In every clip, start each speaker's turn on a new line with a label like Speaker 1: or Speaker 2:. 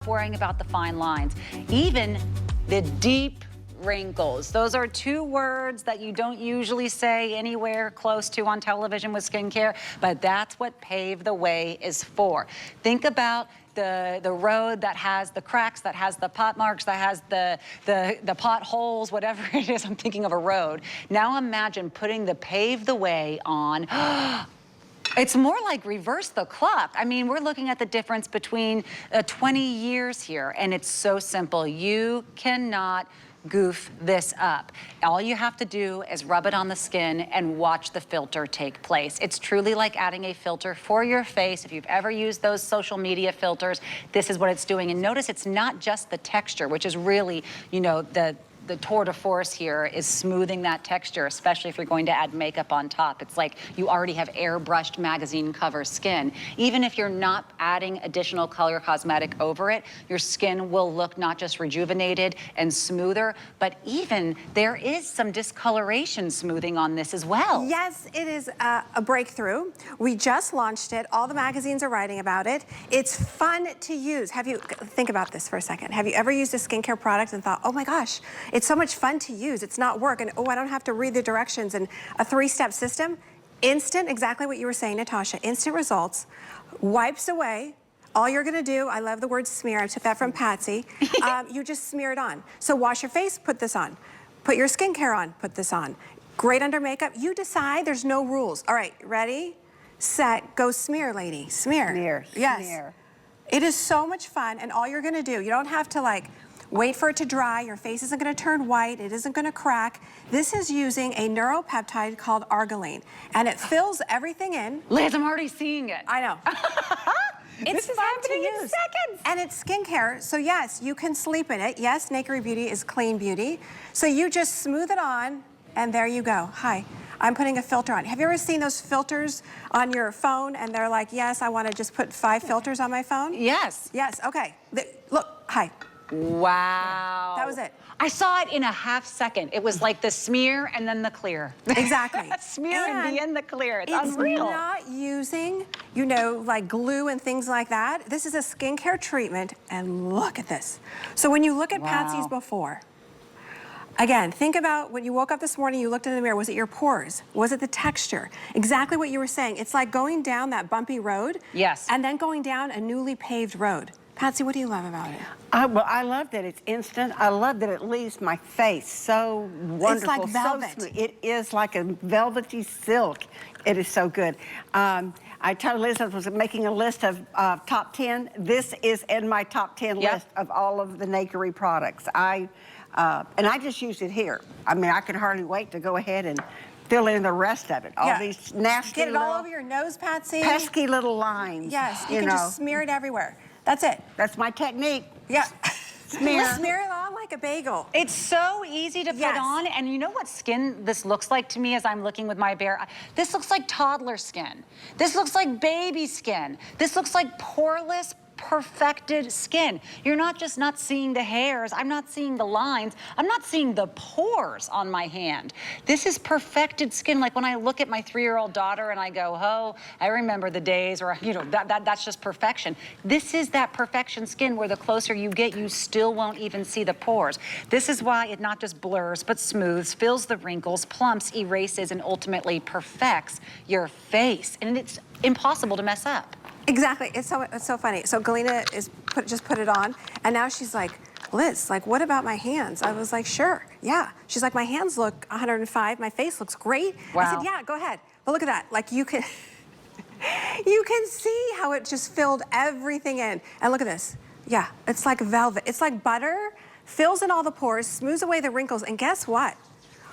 Speaker 1: worrying about the fine lines, even the deep wrinkles. Those are two words that you don't usually say anywhere close to on television with skincare, but that's what Pave the Way is for. Think about the road that has the cracks, that has the pot marks, that has the potholes, whatever it is. I'm thinking of a road. Now imagine putting the Pave the Way on. It's more like reverse the clock. I mean, we're looking at the difference between 20 years here, and it's so simple. You cannot goof this up. All you have to do is rub it on the skin and watch the filter take place. It's truly like adding a filter for your face. If you've ever used those social media filters, this is what it's doing. And notice it's not just the texture, which is really, you know, the tour de force here is smoothing that texture, especially if you're going to add makeup on top. It's like you already have airbrushed magazine cover skin. Even if you're not adding additional color cosmetic over it, your skin will look not just rejuvenated and smoother, but even there is some discoloration smoothing on this as well.
Speaker 2: Yes, it is a breakthrough. We just launched it. All the magazines are writing about it. It's fun to use. Think about this for a second. Have you ever used a skincare product and thought, oh my gosh, it's so much fun to use. It's not work, and oh, I don't have to read the directions, and a three-step system. Instant, exactly what you were saying, Natasha, instant results, wipes away. All you're gonna do, I love the word smear, I took that from Patsy, you just smear it on. So wash your face, put this on. Put your skincare on, put this on. Great under makeup, you decide, there's no rules. All right, ready, set, go smear, lady, smear.
Speaker 1: Smear,
Speaker 2: yes.
Speaker 1: smear.
Speaker 2: It is so much fun, and all you're gonna do, you don't have to like, wait for it to dry, your face isn't gonna turn white, it isn't gonna crack. This is using a neuropeptide called Argireline, and it fills everything in.
Speaker 1: Liz, I'm already seeing it.
Speaker 2: I know. It's
Speaker 1: this is
Speaker 2: fun
Speaker 1: happening
Speaker 2: to
Speaker 1: in
Speaker 2: use.
Speaker 1: seconds.
Speaker 2: And it's skincare, so yes, you can sleep in it. Yes, Nakery Beauty is clean beauty. So you just smooth it on, and there you go. Hi, I'm putting a filter on. Have you ever seen those filters on your phone, and they're like, yes, I wanna just put 5 filters on my phone?
Speaker 1: Yes.
Speaker 2: Yes, okay. Look, hi.
Speaker 1: Wow.
Speaker 2: That was it.
Speaker 1: I saw it in a half second. It was like the smear and then the clear.
Speaker 2: Exactly.
Speaker 1: Smear and then the clear. It's
Speaker 2: It's
Speaker 1: unreal.
Speaker 2: not using, you know, like glue and things like that. This is a skincare treatment, and look at this. So when you look at Patsy's before, again, think about when you woke up this morning, you looked in the mirror, was it your pores? Was it the texture? Exactly what you were saying. It's like going down that bumpy road.
Speaker 1: Yes.
Speaker 2: And then going down a newly paved road. Patsy, what do you love about it?
Speaker 3: Well, I love that it's instant. I love that it leaves my face so wonderful.
Speaker 2: It's like velvet.
Speaker 3: So smooth. It is like a velvety silk. It is so good. I told Liz I was making a list of top 10. This is in my top 10 list of all of the Nakery products. And I just use it here. I mean, I can hardly wait to go ahead and fill in the rest of it. All these nasty
Speaker 2: Get it all over your nose, Patsy.
Speaker 3: pesky little lines.
Speaker 2: Yes, you can just smear it everywhere. That's it.
Speaker 3: That's my technique.
Speaker 2: Yeah.
Speaker 3: Smear.
Speaker 2: Smear it on like a bagel.
Speaker 1: It's so easy to put on, and you know what skin this looks like to me as I'm looking with my bare eye? This looks like toddler skin. This looks like baby skin. This looks like poreless, perfected skin. You're not just not seeing the hairs, I'm not seeing the lines, I'm not seeing the pores on my hand. This is perfected skin. Like when I look at my 3-year-old daughter and I go, oh, I remember the days where, you know, that's just perfection. This is that perfection skin where the closer you get, you still won't even see the pores. This is why it not just blurs, but smooths, fills the wrinkles, plumps, erases, and ultimately perfects your face. And it's impossible to mess up.
Speaker 2: Exactly, it's so funny. So Galena just put it on, and now she's like, Liz, like, what about my hands? I was like, sure, yeah. She's like, my hands look 105, my face looks great.
Speaker 1: Wow.
Speaker 2: I said, yeah, go ahead. But look at that, like you can, you can see how it just filled everything in. And look at this, yeah, it's like velvet. It's like butter, fills in all the pores, smooths away the wrinkles, and guess what?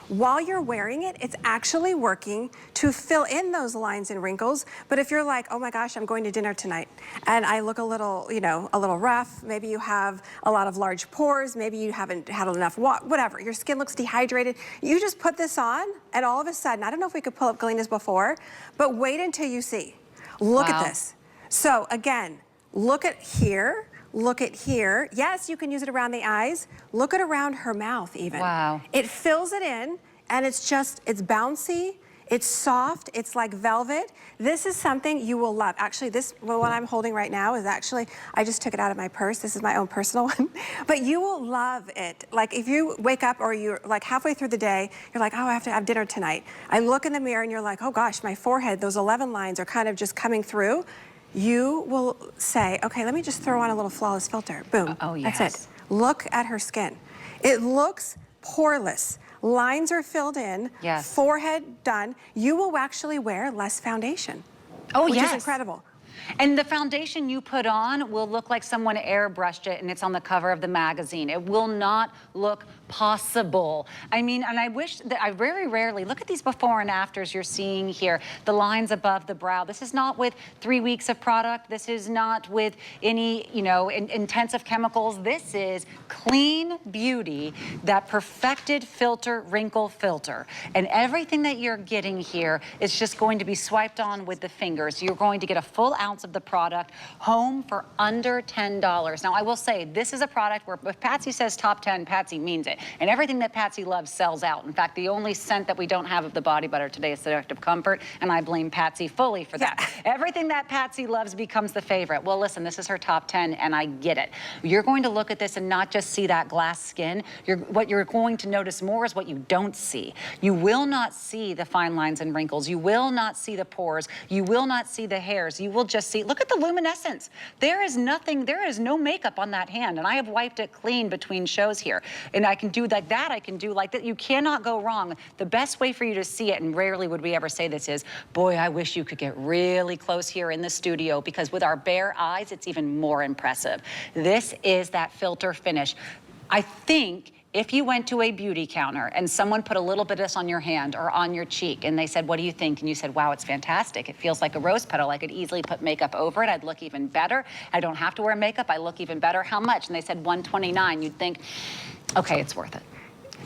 Speaker 2: While you're wearing it, it's actually working to fill in those lines and wrinkles. But if you're like, oh my gosh, I'm going to dinner tonight, and I look a little, you know, a little rough, maybe you have a lot of large pores, maybe you haven't had enough water, whatever, your skin looks dehydrated, you just put this on, and all of a sudden, I don't know if we could pull up Galena's before, but wait until you see. Look at this. So again, look at here. Look at here. Yes, you can use it around the eyes. Look at around her mouth even.
Speaker 1: Wow.
Speaker 2: It fills it in, and it's bouncy. It's soft, it's like velvet. This is something you will love. Actually, this one I'm holding right now is actually, I just took it out of my purse. This is my own personal one. But you will love it. Like if you wake up or you're like halfway through the day, you're like, oh, I have to have dinner tonight. I look in the mirror and you're like, oh gosh, my forehead, those 11 lines are kind of just coming through. You will say, okay, let me just throw on a little flawless filter. Boom.
Speaker 1: Oh, yes.
Speaker 2: That's it. Look at her skin. It looks poreless. Lines are filled in.
Speaker 1: Yes.
Speaker 2: Forehead done. You will actually wear less foundation.
Speaker 1: Oh,
Speaker 2: which
Speaker 1: yes.
Speaker 2: is incredible.
Speaker 1: And the foundation you put on will look like someone airbrushed it and it's on the cover of the magazine. It will not look possible. I mean, and I wish that I very rarely, look at these before and afters you're seeing here, the lines above the brow. This is not with 3 weeks of product. This is not with any, you know, intensive chemicals. This is clean beauty, that perfected filter, wrinkle filter. And everything that you're getting here is just going to be swiped on with the fingers. You're going to get a full ounce of the product home for under $10. Now, I will say, this is a product where if Patsy says top 10, Patsy means it. And everything that Patsy loves sells out. In fact, the only scent that we don't have of the body butter today is Seductive Comfort, and I blame Patsy fully for that. Everything that Patsy loves becomes the favorite. Well, listen, this is her top 10, and I get it. You're going to look at this and not just see that glass skin. What you're going to notice more is what you don't see. You will not see the fine lines and wrinkles. You will not see the pores. You will not see the hairs. You will just see, look at the luminescence. There is nothing, there is no makeup on that hand, and I have wiped it clean between shows here. And I can do like that, I can do like that. You cannot go wrong. The best way for you to see it, and rarely would we ever say this, is, boy, I wish you could get really close here in the studio, because with our bare eyes, it's even more impressive. This is that filter finish. I think if you went to a beauty counter and someone put a little bit of this on your hand or on your cheek and they said, what do you think? And you said, wow, it's fantastic. It feels like a rose petal. I could easily put makeup over it. I'd look even better. I don't have to wear makeup. I look even better. How much? And they said $129. You'd think, okay, it's worth it.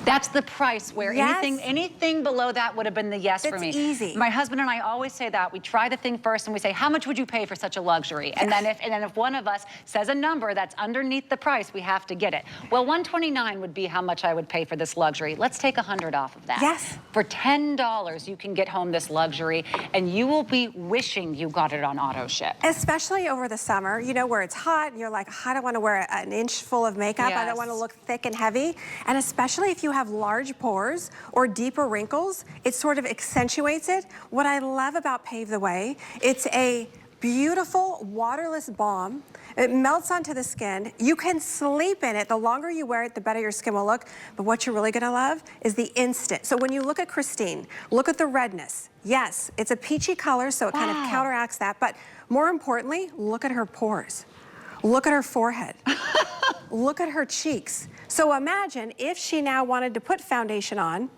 Speaker 1: That's the price where anything below that would have been the yes for me.
Speaker 2: It's easy.
Speaker 1: My husband and I always say that. We try the thing first and we say, how much would you pay for such a luxury? And then if one of us says a number that's underneath the price, we have to get it. Well, $129 would be how much I would pay for this luxury. Let's take $100 off of that.
Speaker 2: Yes.
Speaker 1: For $10, you can get home this luxury and you will be wishing you got it on auto ship.
Speaker 2: Especially over the summer, you know, where it's hot and you're like, I don't want to wear an inch full of makeup.
Speaker 1: Yes.
Speaker 2: I don't want to look thick and heavy. And especially if you have large pores or deeper wrinkles, it sort of accentuates it. What I love about Pave the Way, it's a beautiful waterless balm. It melts onto the skin. You can sleep in it. The longer you wear it, the better your skin will look. But what you're really gonna love is the instant. So when you look at Christine, look at the redness. Yes, it's a peachy color, so it kind of counteracts that. But more importantly, look at her pores. Look at her forehead. Look at her cheeks. So imagine if she now wanted to put foundation on,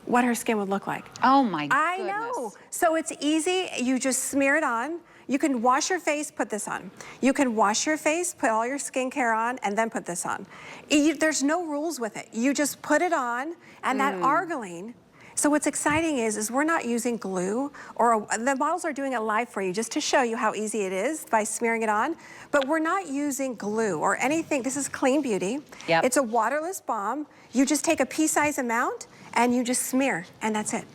Speaker 2: what her skin would look like.
Speaker 1: Oh my goodness.
Speaker 2: I know. So it's easy. You just smear it on. You can wash your face, put this on. You can wash your face, put all your skincare on, and then put this on. There's no rules with it. You just put it on, and that Argireline. So what's exciting is we're not using glue, or the models are doing it live for you just to show you how easy it is by smearing it on. But we're not using glue or anything. This is clean beauty.
Speaker 1: Yep.
Speaker 2: It's a waterless balm. You just take a pea-size amount and you just smear, and that's it.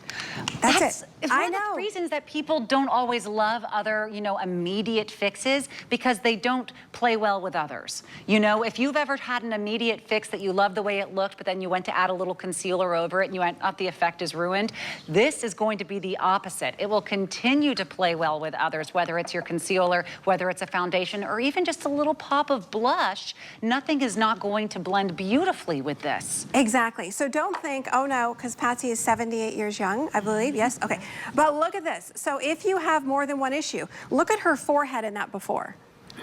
Speaker 2: That's it.
Speaker 1: It's one of the reasons that people don't always love other, you know, immediate fixes, because they don't play well with others. You know, if you've ever had an immediate fix that you loved the way it looked, but then you went to add a little concealer over it and you went, oh, the effect is ruined. This is going to be the opposite. It will continue to play well with others, whether it's your concealer, whether it's a foundation, or even just a little pop of blush. Nothing is not going to blend beautifully with this.
Speaker 2: Exactly. So don't think, oh no, because Patsy is 78 years young, I believe. Yes? Okay. But look at this. So if you have more than one issue, look at her forehead in that before.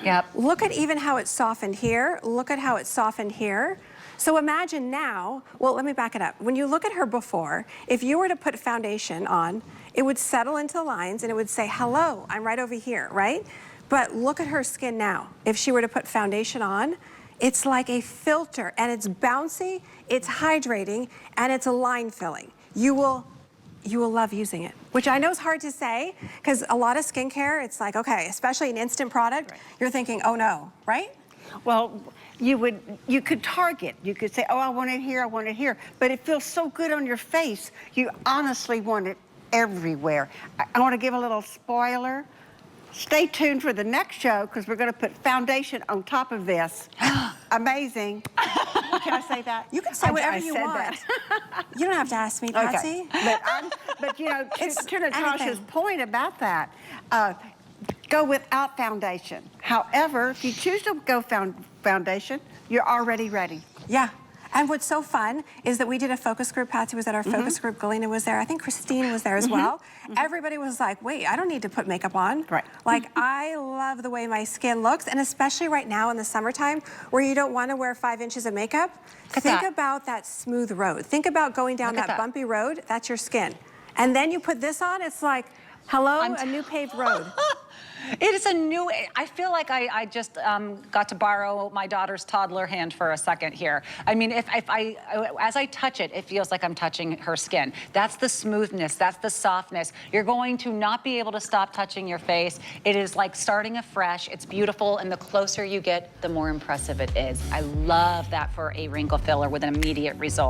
Speaker 1: Yep.
Speaker 2: Look at even how it's softened here. Look at how it's softened here. So imagine now, well, let me back it up. When you look at her before, if you were to put foundation on, it would settle into the lines and it would say, hello, I'm right over here, right? But look at her skin now. If she were to put foundation on, it's like a filter, and it's bouncy, it's hydrating, and it's a line filling. You will love using it, which I know is hard to say, because a lot of skincare, it's like, okay, especially an instant product, you're thinking, oh no, right?
Speaker 3: Well, you could target. You could say, oh, I want it here, I want it here. But it feels so good on your face, you honestly want it everywhere. I want to give a little spoiler. Stay tuned for the next show because we're going to put foundation on top of this. Amazing. Can I say that?
Speaker 2: You can say whatever you
Speaker 3: said
Speaker 2: want.
Speaker 3: That.
Speaker 2: You don't have to ask me, Patsy.
Speaker 3: Okay. But you know, to Natasha's point about that, go without foundation. However, if you choose to go foundation, you're already ready.
Speaker 2: Yeah. And what's so fun is that we did a focus group. Patsy was at our focus group. Galena was there. I think Christine was there as well. Everybody was like, wait, I don't need to put makeup on.
Speaker 3: Right.
Speaker 2: Like, I love the way my skin looks. And especially right now in the summertime where you don't want to wear 5 inches of makeup, think about that smooth road. Think about going down that bumpy road. That's your skin. And then you put this on, it's like, hello, a new paved road.
Speaker 1: It is a new, I feel like I just got to borrow my daughter's toddler hand for a second here. I mean, as I touch it, it feels like I'm touching her skin. That's the smoothness, that's the softness. You're going to not be able to stop touching your face. It is like starting afresh. It's beautiful, and the closer you get, the more impressive it is. I love that for a wrinkle filler with an immediate result.